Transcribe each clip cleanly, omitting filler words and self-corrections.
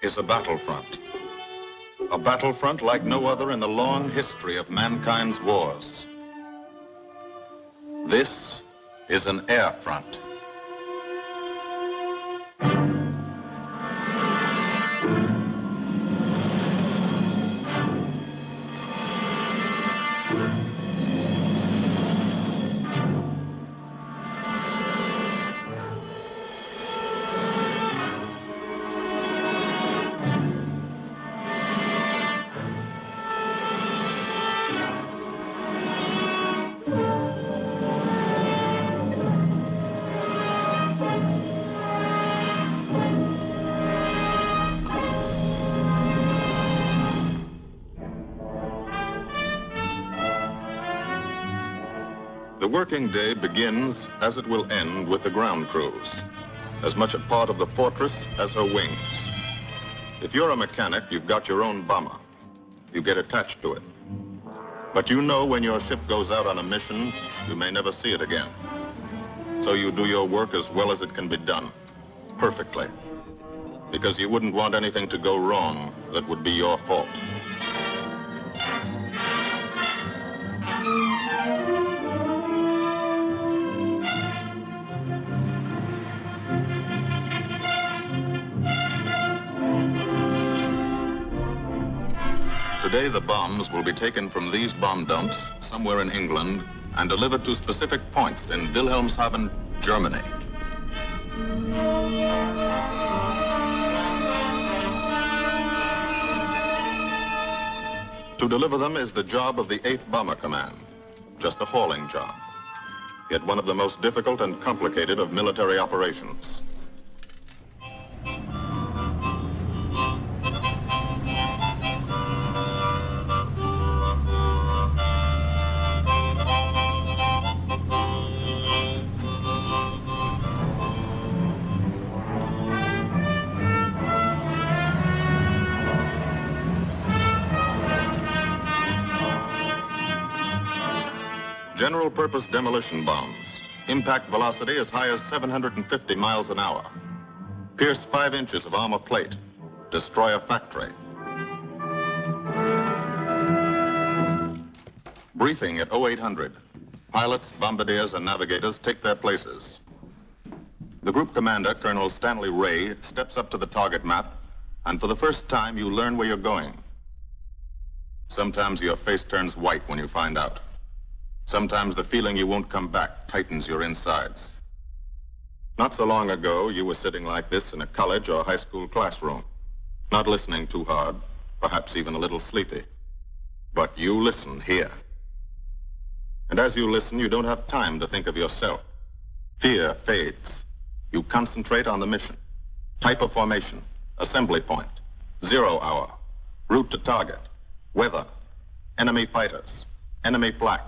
is a battlefront. A battlefront like no other in the long history of mankind's wars. This is an air front. The working day begins, as it will end, with the ground crews, as much a part of the fortress as her wings. If you're a mechanic, you've got your own bomber. You get attached to it. But you know when your ship goes out on a mission, you may never see it again. So you do your work as well as it can be done, perfectly, because you wouldn't want anything to go wrong that would be your fault. Today, the bombs will be taken from these bomb dumps somewhere in England and delivered to specific points in Wilhelmshaven, Germany. To deliver them is the job of the 8th Bomber Command, just a hauling job, yet one of the most difficult and complicated of military operations. General-purpose demolition bombs, impact velocity as high as 750 miles an hour, pierce 5 inches of armor plate, destroy a factory. Briefing at 0800. Pilots, bombardiers, and navigators take their places. The group commander, Colonel Stanley Ray, steps up to the target map, and for the first time, you learn where you're going. Sometimes your face turns white when you find out. Sometimes the feeling you won't come back tightens your insides. Not so long ago, you were sitting like this in a college or high school classroom, not listening too hard, perhaps even a little sleepy. But you listen here. And as you listen, you don't have time to think of yourself. Fear fades. You concentrate on the mission. Type of formation, assembly point, 0 hour, route to target, weather, enemy fighters, enemy flak,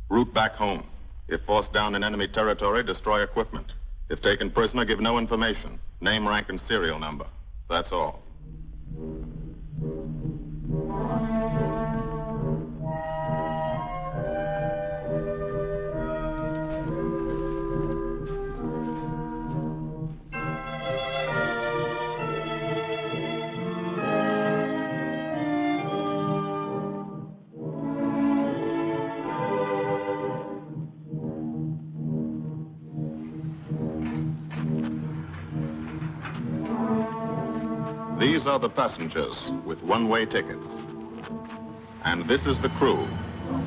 route back home. If forced down in enemy territory, destroy equipment. If taken prisoner, give no information. Name, rank, and serial number. That's all. These are the passengers with one-way tickets. And this is the crew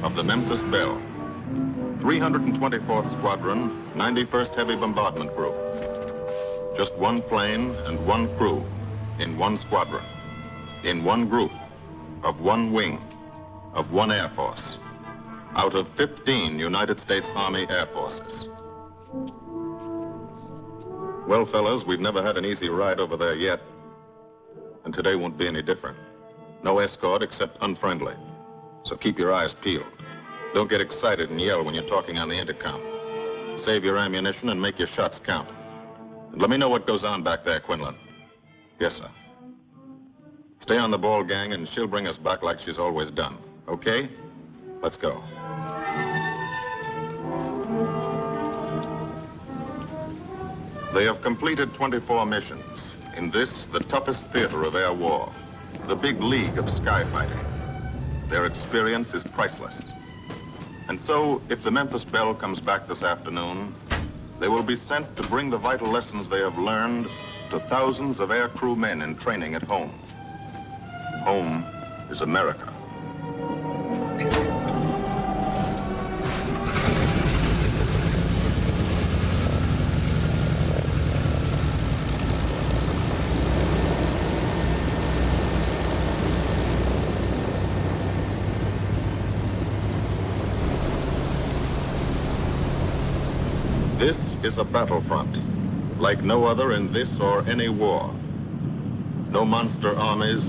of the Memphis Belle, 324th Squadron, 91st Heavy Bombardment Group. Just one plane and one crew in one squadron, in one group, of one wing, of one Air Force, out of 15 United States Army Air Forces. Well, fellas, we've never had an easy ride over there yet. And today won't be any different. No escort except unfriendly. So keep your eyes peeled. Don't get excited and yell when you're talking on the intercom. Save your ammunition and make your shots count. And let me know what goes on back there, Quinlan. Yes, sir. Stay on the ball, gang, and she'll bring us back like she's always done. Okay? Let's go. They have completed 24 missions in this, the toughest theater of air war, the big league of sky fighting. Their experience is priceless. And so, if the Memphis Belle comes back this afternoon, they will be sent to bring the vital lessons they have learned to thousands of air crew men in training at home. Home is America. This is a battlefront, like no other in this or any war. No monster armies,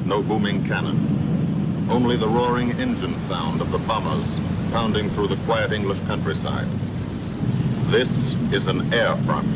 no booming cannon. Only the roaring engine sound of the bombers pounding through the quiet English countryside. This is an air front.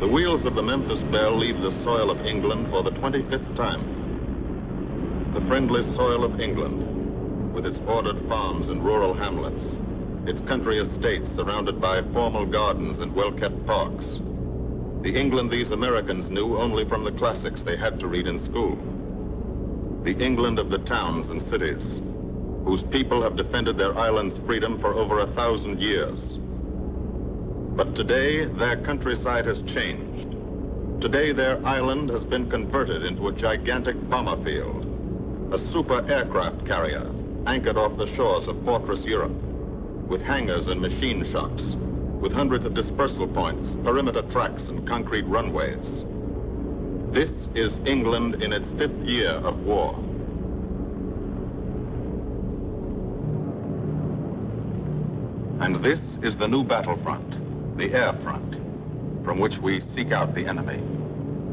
The wheels of the Memphis Belle leave the soil of England for the 25th time. The friendly soil of England, with its ordered farms and rural hamlets, its country estates surrounded by formal gardens and well-kept parks. The England these Americans knew only from the classics they had to read in school. The England of the towns and cities, whose people have defended their island's freedom for over 1,000 years. But today, their countryside has changed. Today, their island has been converted into a gigantic bomber field, a super aircraft carrier anchored off the shores of Fortress Europe, with hangars and machine shops, with hundreds of dispersal points, perimeter tracks, and concrete runways. This is England in its 5th year of war. And this is the new battlefront. The air front, from which we seek out the enemy.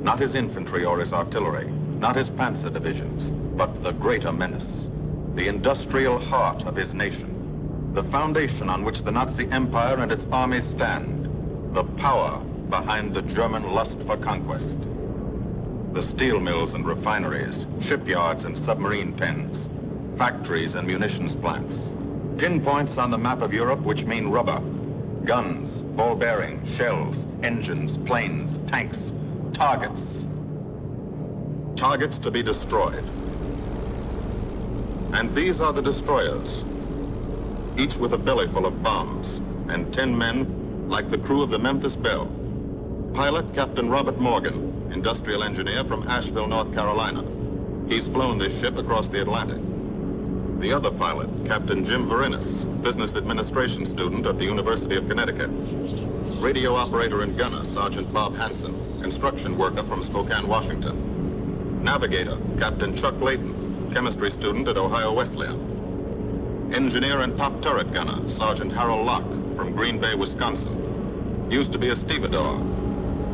Not his infantry or his artillery, not his panzer divisions, but the greater menace, the industrial heart of his nation, the foundation on which the Nazi Empire and its armies stand, the power behind the German lust for conquest. The steel mills and refineries, shipyards and submarine pens, factories and munitions plants, pinpoints on the map of Europe which mean rubber, guns, ball bearings, shells, engines, planes, tanks, targets. Targets to be destroyed. And these are the destroyers, each with a belly full of bombs, and 10 men like the crew of the Memphis Belle. Pilot Captain Robert Morgan, industrial engineer from Asheville, North Carolina. He's flown this ship across the Atlantic. The other pilot, Captain Jim Verinis, business administration student at the University of Connecticut. Radio operator and gunner, Sergeant Bob Hansen, construction worker from Spokane, Washington. Navigator, Captain Chuck Layton, chemistry student at Ohio Wesleyan. Engineer and top turret gunner, Sergeant Harold Locke from Green Bay, Wisconsin. Used to be a stevedore.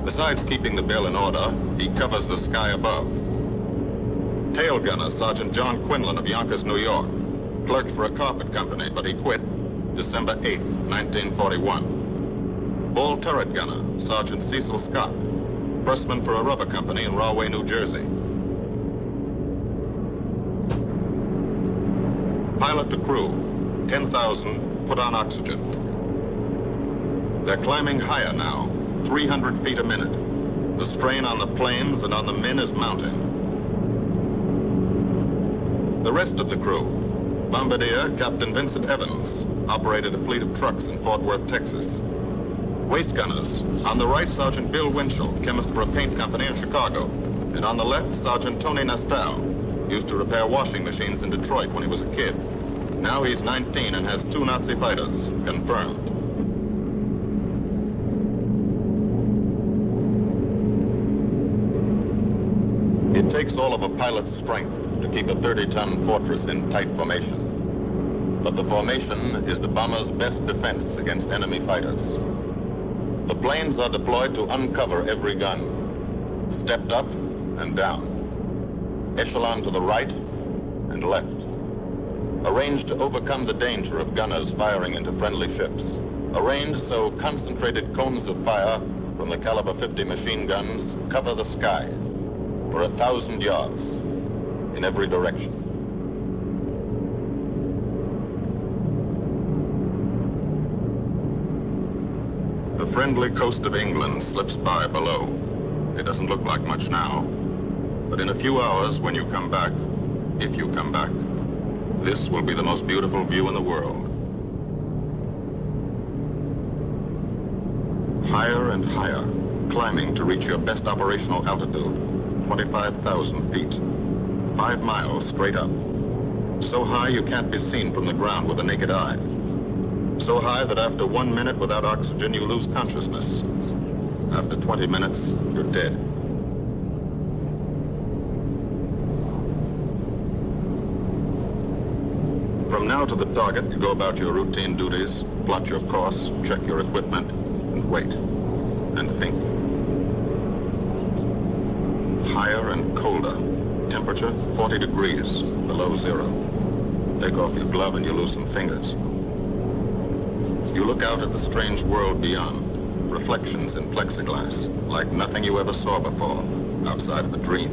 Besides keeping the Belle in order, he covers the sky above. Tail gunner, Sergeant John Quinlan of Yonkers, New York. Clerked for a carpet company, but he quit December 8th, 1941. Ball turret gunner, Sergeant Cecil Scott. Firstman for a rubber company in Rahway, New Jersey. Pilot to crew, 10,000, put on oxygen. They're climbing higher now, 300 feet a minute. The strain on the planes and on the men is mounting. The rest of the crew, Bombardier Captain Vincent Evans, operated a fleet of trucks in Fort Worth, Texas. Waist gunners, on the right, Sergeant Bill Winchell, chemist for a paint company in Chicago. And on the left, Sergeant Tony Nastal, used to repair washing machines in Detroit when he was a kid. Now he's 19 and has 2 Nazi fighters, confirmed. It takes all of a pilot's strength to keep a 30-ton fortress in tight formation. But the formation is the bomber's best defense against enemy fighters. The planes are deployed to uncover every gun. Stepped up and down. Echelon to the right and left. Arranged to overcome the danger of gunners firing into friendly ships. Arranged so concentrated cones of fire from the caliber 50 machine guns cover the sky for 1,000 yards in every direction. The friendly coast of England slips by below. It doesn't look like much now, but in a few hours when you come back, if you come back, this will be the most beautiful view in the world. Higher and higher, climbing to reach your best operational altitude, 25,000 feet. 5 miles straight up. So high you can't be seen from the ground with the naked eye. So high that after 1 minute without oxygen, you lose consciousness. After 20 minutes, you're dead. From now to the target, you go about your routine duties, plot your course, check your equipment, and wait. And think. Higher and colder. Temperature, 40 degrees, below zero. Take off your glove and you lose some fingers. You look out at the strange world beyond. Reflections in plexiglass, like nothing you ever saw before, outside of a dream.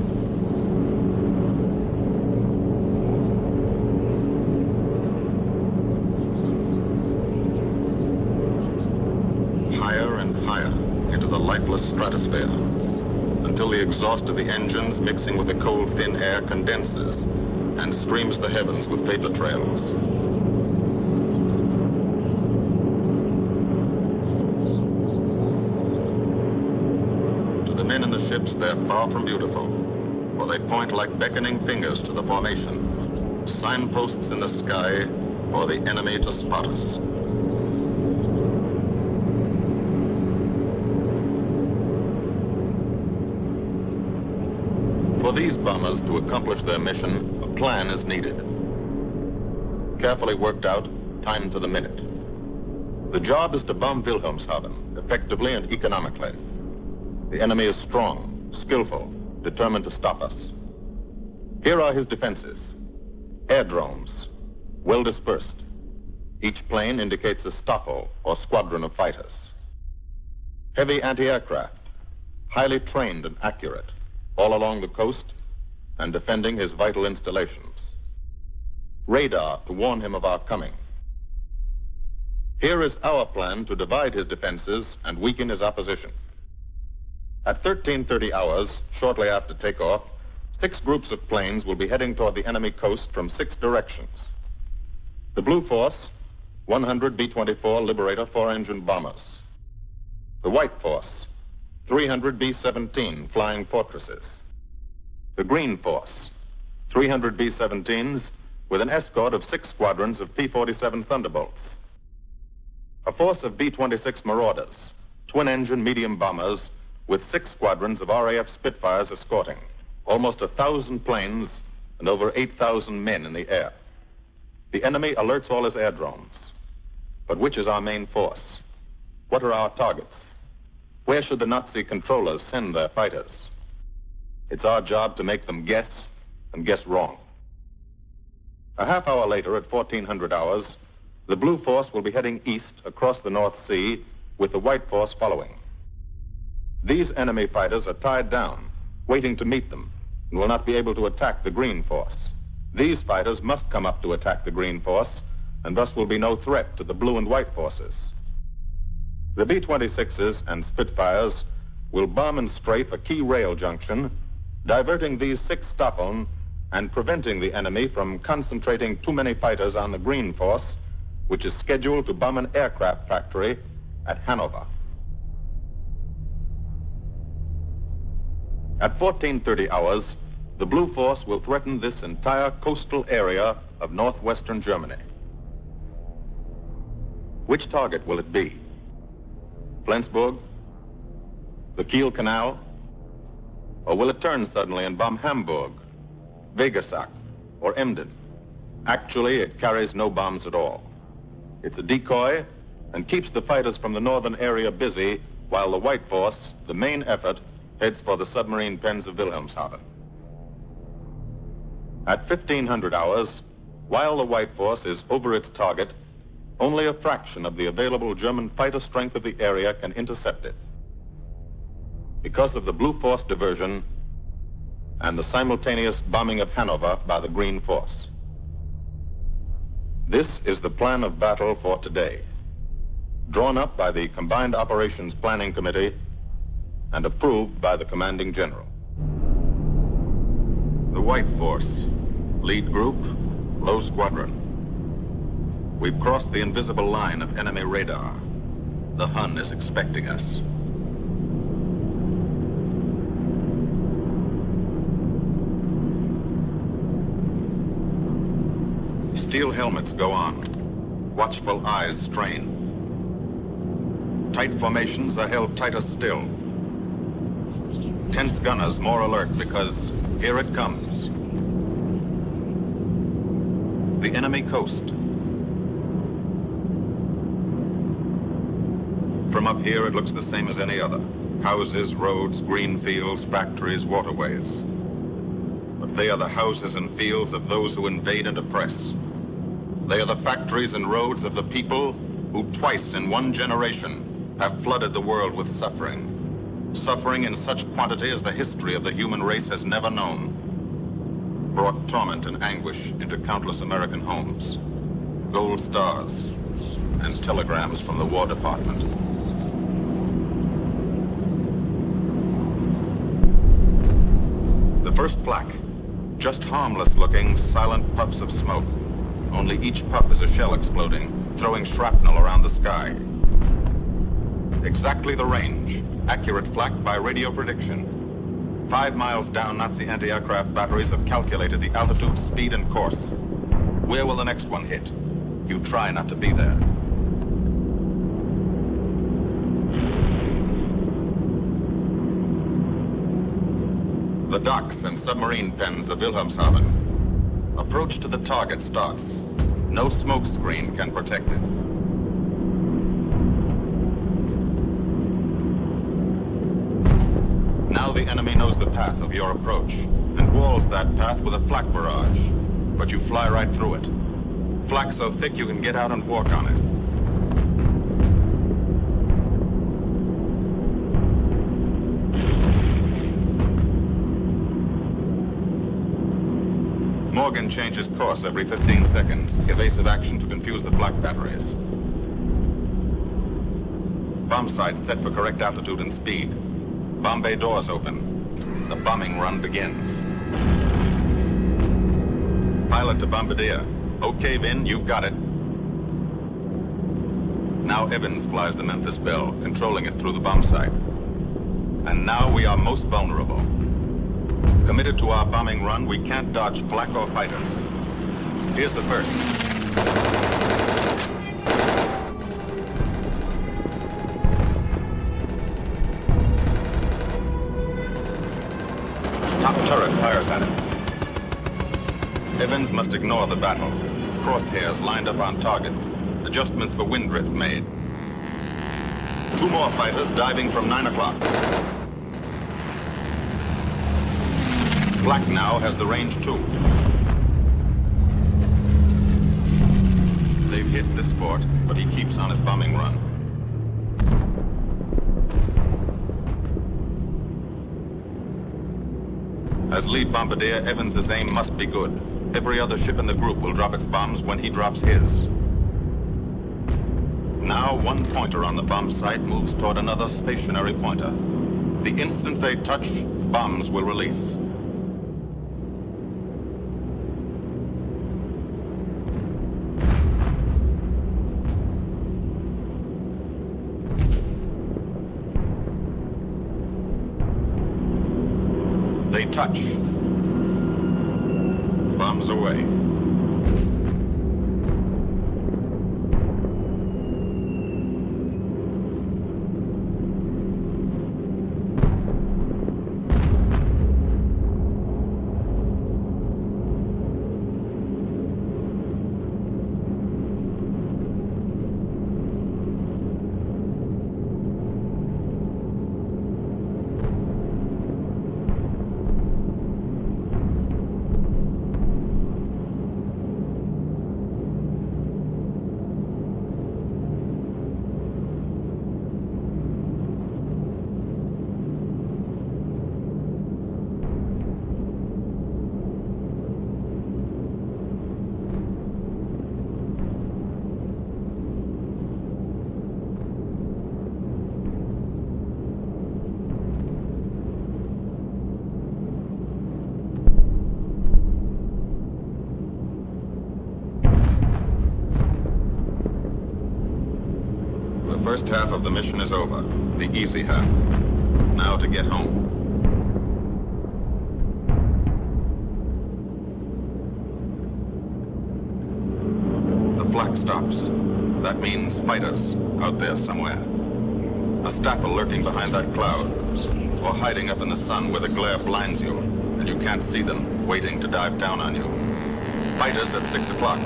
Higher and higher, into the lightless stratosphere, until the exhaust of the engines mixing with the cold, thin air condenses and streams the heavens with vapor trails. To the men in the ships, they're far from beautiful, for they point like beckoning fingers to the formation, signposts in the sky for the enemy to spot us. For these bombers to accomplish their mission, a plan is needed. Carefully worked out, timed to the minute. The job is to bomb Wilhelmshaven, effectively and economically. The enemy is strong, skillful, determined to stop us. Here are his defenses. Airdromes, well dispersed. Each plane indicates a Stoffel, or squadron of fighters. Heavy anti-aircraft, highly trained and accurate, all along the coast and defending his vital installations. Radar to warn him of our coming. Here is our plan to divide his defenses and weaken his opposition. At 13:30 hours, shortly after takeoff, 6 groups of planes will be heading toward the enemy coast from 6 directions. The Blue Force, 100 B-24 Liberator 4-engine bombers. The White Force, 300 B-17 Flying Fortresses. The Green Force, 300 B-17s with an escort of 6 squadrons of P-47 Thunderbolts. A force of B-26 Marauders, twin-engine medium bombers, with 6 squadrons of RAF Spitfires escorting. Almost 1,000 planes and over 8,000 men in the air. The enemy alerts all his aerodromes. But which is our main force? What are our targets? Where should the Nazi controllers send their fighters? It's our job to make them guess, and guess wrong. A half hour later, at 1400 hours, the Blue Force will be heading east across the North Sea, with the White Force following. These enemy fighters are tied down, waiting to meet them, and will not be able to attack the Green Force. These fighters must come up to attack the Green Force, and thus will be no threat to the Blue and White Forces. The B-26s and Spitfires will bomb and strafe a key rail junction, diverting these 6 Staffeln and preventing the enemy from concentrating too many fighters on the Green Force, which is scheduled to bomb an aircraft factory at Hanover. At 1430 hours, the Blue Force will threaten this entire coastal area of northwestern Germany. Which target will it be? Flensburg? The Kiel Canal? Or will it turn suddenly and bomb Hamburg, Wegesack, or Emden? Actually, it carries no bombs at all. It's a decoy and keeps the fighters from the northern area busy while the White Force, the main effort, heads for the submarine pens of Wilhelmshaven. At 1500 hours, while the White Force is over its target, only a fraction of the available German fighter strength of the area can intercept it. Because of the Blue Force diversion and the simultaneous bombing of Hanover by the Green Force. This is the plan of battle for today, drawn up by the Combined Operations Planning Committee and approved by the Commanding General. The White Force, lead group, low squadron. We've crossed the invisible line of enemy radar. The Hun is expecting us. Steel helmets go on. Watchful eyes strain. Tight formations are held tighter still. Tense gunners more alert because here it comes. The enemy coast. From up here, it looks the same as any other. Houses, roads, green fields, factories, waterways. But they are the houses and fields of those who invade and oppress. They are the factories and roads of the people who twice in one generation have flooded the world with suffering. Suffering in such quantity as the history of the human race has never known. Brought torment and anguish into countless American homes. Gold stars and telegrams from the War Department. The first flak, just harmless-looking, silent puffs of smoke. Only each puff is a shell exploding, throwing shrapnel around the sky. Exactly the range, accurate flak by radio prediction. 5 miles down, Nazi anti-aircraft batteries have calculated the altitude, speed, and course. Where will the next one hit? You try not to be there. The docks and submarine pens of Wilhelmshaven. Approach to the target starts. No smoke screen can protect it. Now the enemy knows the path of your approach and walls that path with a flak barrage. But you fly right through it. Flak so thick you can get out and walk on it. Morgan changes course every 15 seconds. Evasive action to confuse the flak batteries. Bomb sights set for correct altitude and speed. Bomb bay doors open. The bombing run begins. Pilot to bombardier. Okay, Vin, you've got it. Now Evans flies the Memphis Belle, controlling it through the bomb sight. And now we are most vulnerable. Committed to our bombing run, we can't dodge flak or fighters. Here's the first. Top turret fires at him. Evans must ignore the battle. Crosshairs lined up on target. Adjustments for wind drift made. 2 more fighters diving from 9 o'clock. Flak now has the range too. They've hit this fort, but he keeps on his bombing run. As lead bombardier, Evans's aim must be good. Every other ship in the group will drop its bombs when he drops his. Now, one pointer on the bomb site moves toward another stationary pointer. The instant they touch, bombs will release. They touch. Bombs away. The first half of the mission is over, the easy half. Now to get home. The flak stops. That means fighters out there somewhere. A staffer lurking behind that cloud, or hiding up in the sun where the glare blinds you, and you can't see them, waiting to dive down on you. Fighters at 6 o'clock.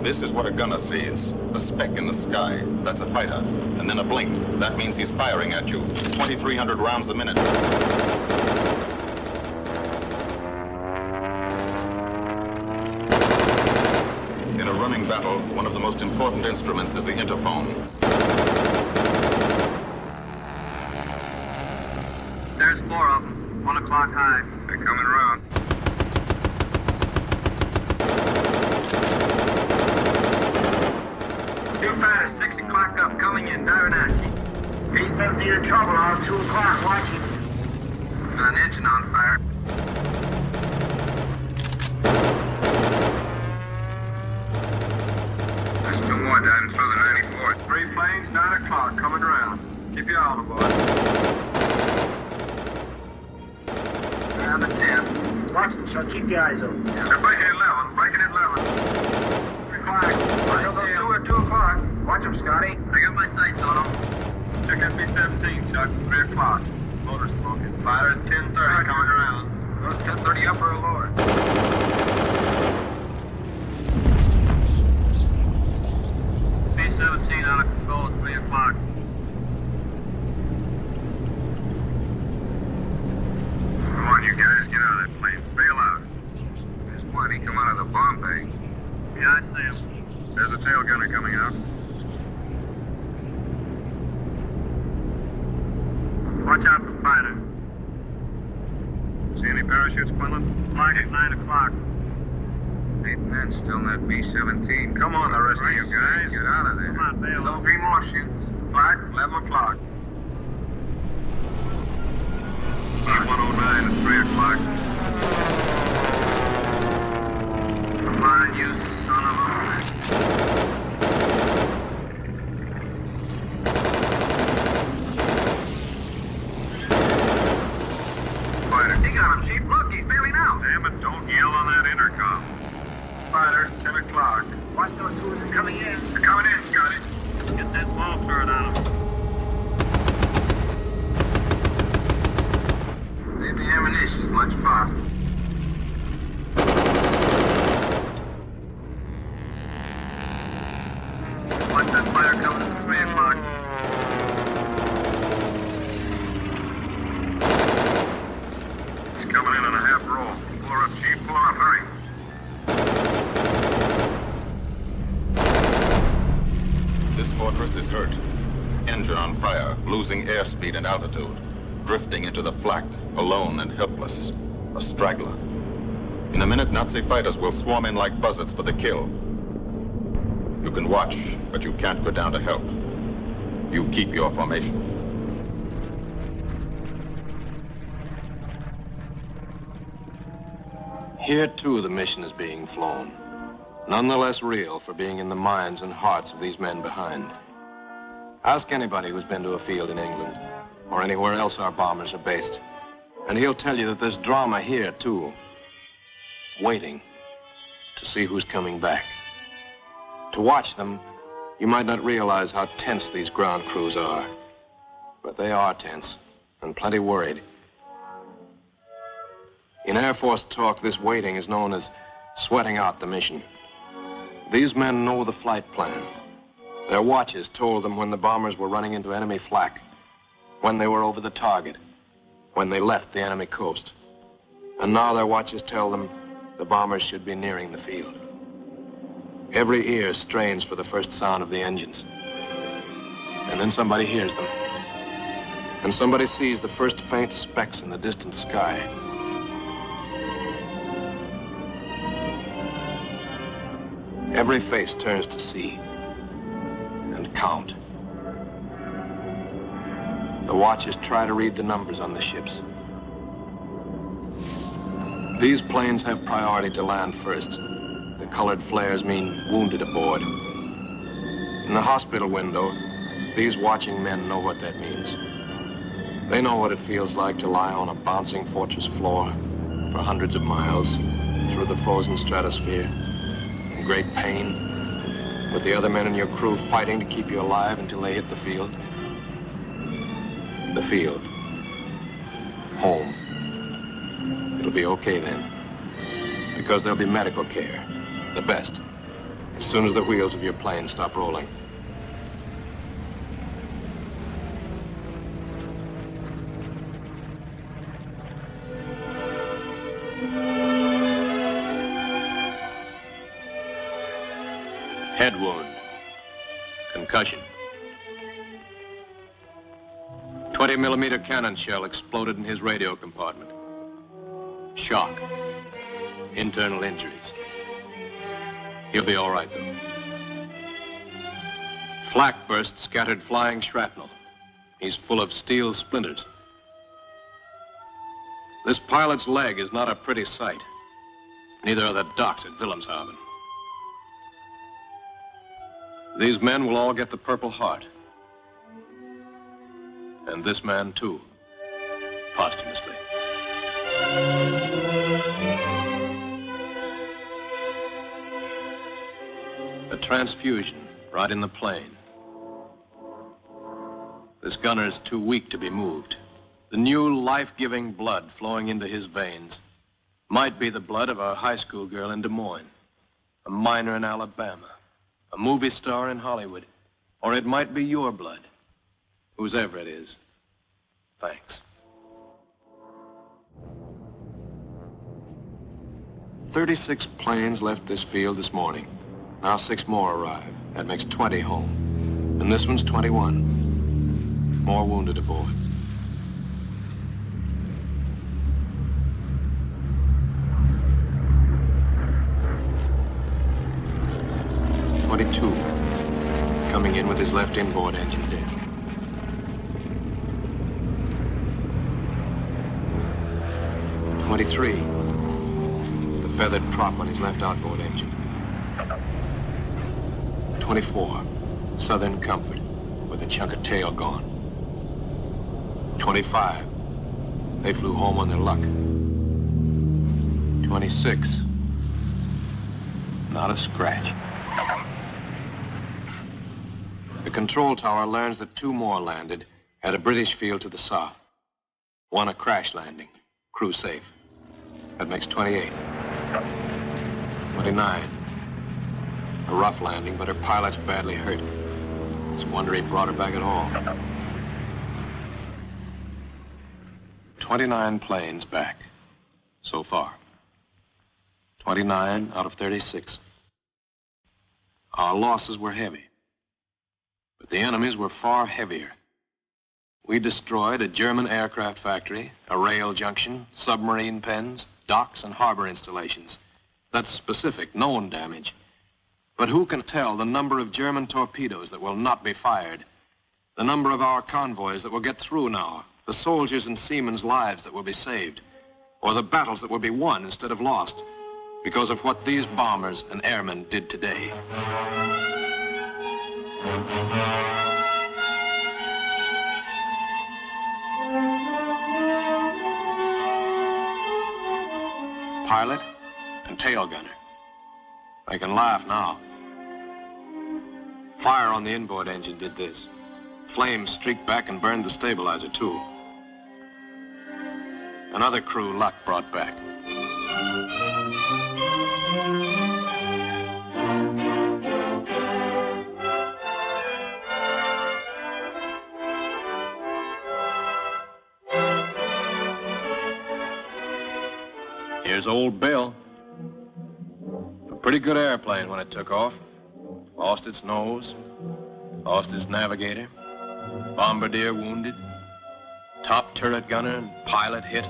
This is what a gunner sees. A speck in the sky. That's a fighter. And then a blink. That means he's firing at you. 2,300 rounds a minute. In a running battle, one of the most important instruments is the interphone. There's 4 of them. 1 o'clock high. They're coming around. Two fighters, 6 o'clock up, coming in, diving at you. B-17 in trouble, around 2 o'clock, watching. There's an engine on fire. There's 2 more diving through the 94th. 3 planes, 9 o'clock, coming around. Keep your eye on them, boys. Down to 10. Watch them, so keep your eyes open. They're breaking at 11, breaking at 11. 3 o'clock. They'll go 2 at 2 o'clock. Watch them, Scotty. I got my sights on them. Check that B-17, Chuck. 3 o'clock. Motor smoking. Fighter at 10:30, coming around. 10:30 upper or lower. B-17 out of control at 3 o'clock. Come on, you guys, get out of that plane. Bail out. There's plenty come out of the bomb bay. Yeah, I see him. There's a tail gunner coming out. Watch out for fighter. See any parachutes, Quinlan? Flag at 9 o'clock. 8 men still in that B-17. Come on, the rest of you guys. Get out of there. Come on, bail. There's 3 more shoots. Flag, 11 o'clock. B-109 at 3 o'clock. Come on, you son of a bitch. Fighter. He got him, Chief. Look, he's bailing out. Damn it, don't yell on that intercom. fighters, 10 o'clock. Watch those two. They're coming in. They're coming in, Scotty. Get that ball turret on him. Save the ammunition much faster. Watch that fighter coming at 3 o'clock. He's coming in on a half roll. Pull her up, Chief. Pull her up, hurry. This fortress is hurt. Engine on fire, losing airspeed and altitude, drifting into the flak, alone and helpless, a straggler. In a minute, Nazi fighters will swarm in like buzzards for the kill. You can watch, but you can't go down to help. You keep your formation. Here, too, the mission is being flown. None the less real for being in the minds and hearts of these men behind. Ask anybody who's been to a field in England, or anywhere else our bombers are based, and he'll tell you that there's drama here, too. Waiting to see who's coming back. To watch them, you might not realize how tense these ground crews are. But they are tense, and plenty worried. In Air Force talk, this waiting is known as sweating out the mission. These men know the flight plan. Their watches told them when the bombers were running into enemy flak, when they were over the target, when they left the enemy coast. And now their watches tell them the bombers should be nearing the field. Every ear strains for the first sound of the engines. And then somebody hears them. And somebody sees the first faint specks in the distant sky. Every face turns to see and count. The watchers try to read the numbers on the ships. These planes have priority to land first. The colored flares mean wounded aboard. In the hospital window, these watching men know what that means. They know what it feels like to lie on a bouncing fortress floor for hundreds of miles through the frozen stratosphere in great pain, with the other men in your crew fighting to keep you alive until they hit the field. The field. Home. It'll be okay then, because there'll be medical care, the best, as soon as the wheels of your plane stop rolling. Head wound. Concussion. 20-millimeter cannon shell exploded in his radio compartment. Shock. Internal injuries. He'll be all right, though. Flak burst scattered flying shrapnel. He's full of steel splinters. This pilot's leg is not a pretty sight. Neither are the docks at Wilhelmshaven. These men will all get the Purple Heart. And this man, too, posthumously. A transfusion right in the plane. This gunner's too weak to be moved. The new life-giving blood flowing into his veins might be the blood of a high school girl in Des Moines, a miner in Alabama, a movie star in Hollywood, or it might be your blood. Whosever it is, thanks. 36 planes left this field this morning. Now 6 more arrive. That makes 20 home. And this one's 21. More wounded aboard. Coming in with his left inboard engine dead. 23. The feathered prop on his left outboard engine. 24. Southern Comfort with a chunk of tail gone. 25. They flew home on their luck. 26. Not a scratch. The control tower learns that 2 more landed at a British field to the south. 1 a crash landing, crew safe. That makes 28. 29. A rough landing, but her pilot's badly hurt. It's a wonder he brought her back at all. 29 planes back, so far. 29 out of 36. Our losses were heavy, but the enemy's were far heavier. We destroyed a German aircraft factory, a rail junction, submarine pens, docks, and harbor installations. That's specific, known damage. But who can tell the number of German torpedoes that will not be fired, the number of our convoys that will get through now, the soldiers' and seamen's lives that will be saved, or the battles that will be won instead of lost because of what these bombers and airmen did today. Pilot and tail gunner. They can laugh now. Fire on the inboard engine did this. Flames streaked back and burned the stabilizer, too. Another crew luck brought back. Here's old Bill. A pretty good airplane when it took off. Lost its nose, lost its navigator, bombardier wounded, top turret gunner and pilot hit.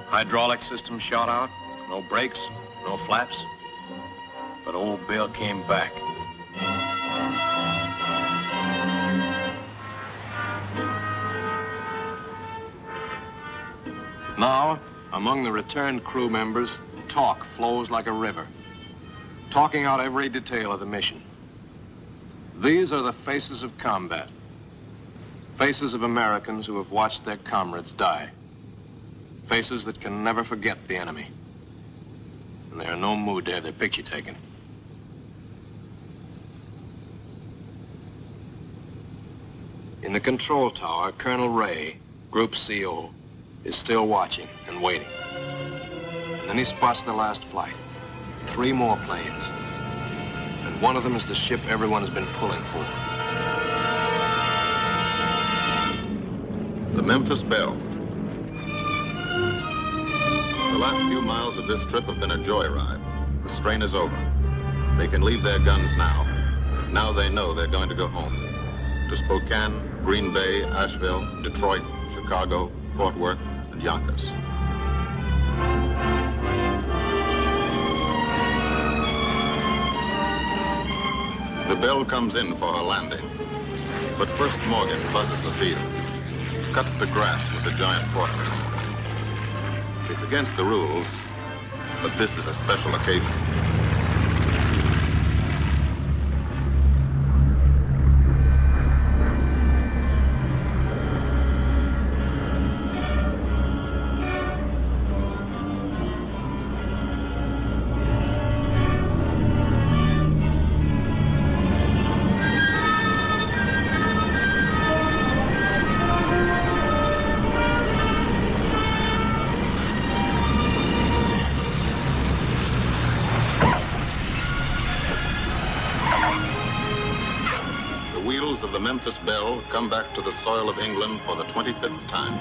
Hydraulic system shot out, no brakes, no flaps. But old Bill came back. Now, among the returned crew members, talk flows like a river, talking out every detail of the mission. These are the faces of combat, faces of Americans who have watched their comrades die, faces that can never forget the enemy, and they're in no mood to have their picture taken. In the control tower, Colonel Ray, Group CO, is still watching and waiting. And then he spots the last flight. 3 more planes. And one of them is the ship everyone has been pulling for. The Memphis Belle. The last few miles of this trip have been a joyride. The strain is over. They can leave their guns now. Now they know they're going to go home. To Spokane, Green Bay, Asheville, Detroit, Chicago, Fort Worth, and Yonkers. The Belle comes in for her landing. But first Morgan buzzes the field, cuts the grass with the giant fortress. It's against the rules, but this is a special occasion. Of the Memphis Belle come back to the soil of England for the 25th time.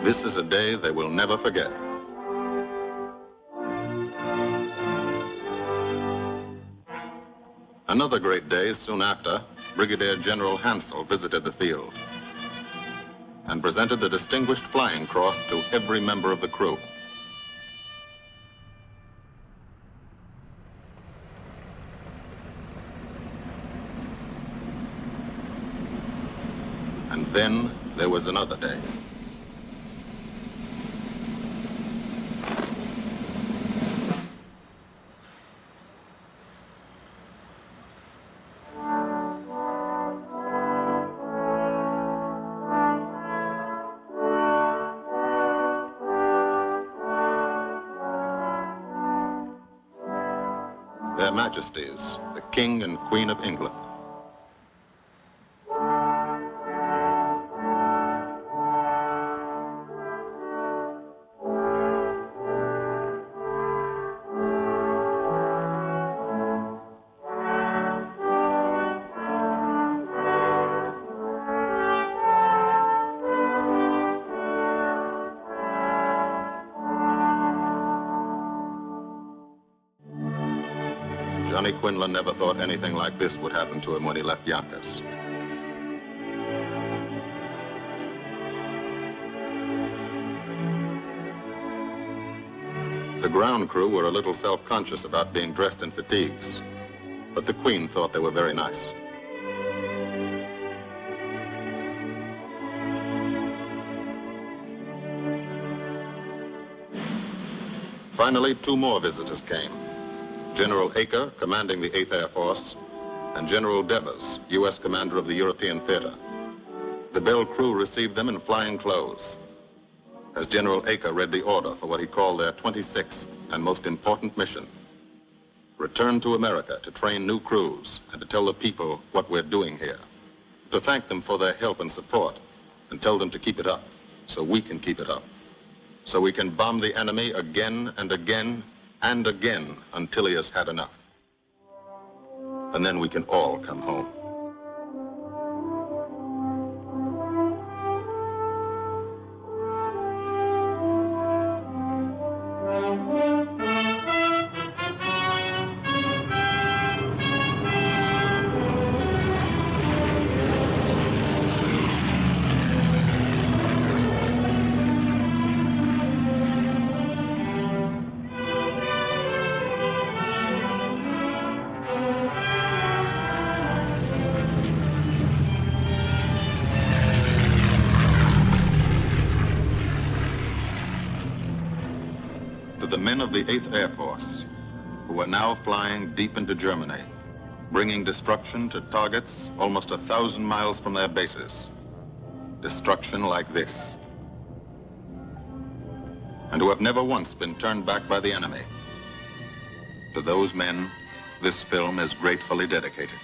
This is a day they will never forget. Another great day soon after, Brigadier General Hansel visited the field and presented the Distinguished Flying Cross to every member of the crew. And then there was another day. Their Majesties, the King and Queen of England. Johnny Quinlan never thought anything like this would happen to him when he left Yonkers. The ground crew were a little self-conscious about being dressed in fatigues, but the Queen thought they were very nice. Finally, 2 more visitors came. General Acre, commanding the 8th Air Force, and General Devers, U.S. commander of the European Theater. The Belle crew received them in flying clothes, as General Acre read the order for what he called their 26th and most important mission. Return to America to train new crews and to tell the people what we're doing here. To thank them for their help and support and tell them to keep it up so we can keep it up. So we can bomb the enemy again and again and again until he has had enough. And then we can all come home. To the men of the 8th Air Force, who are now flying deep into Germany, bringing destruction to targets almost 1,000 miles from their bases. Destruction like this. And who have never once been turned back by the enemy. To those men, this film is gratefully dedicated.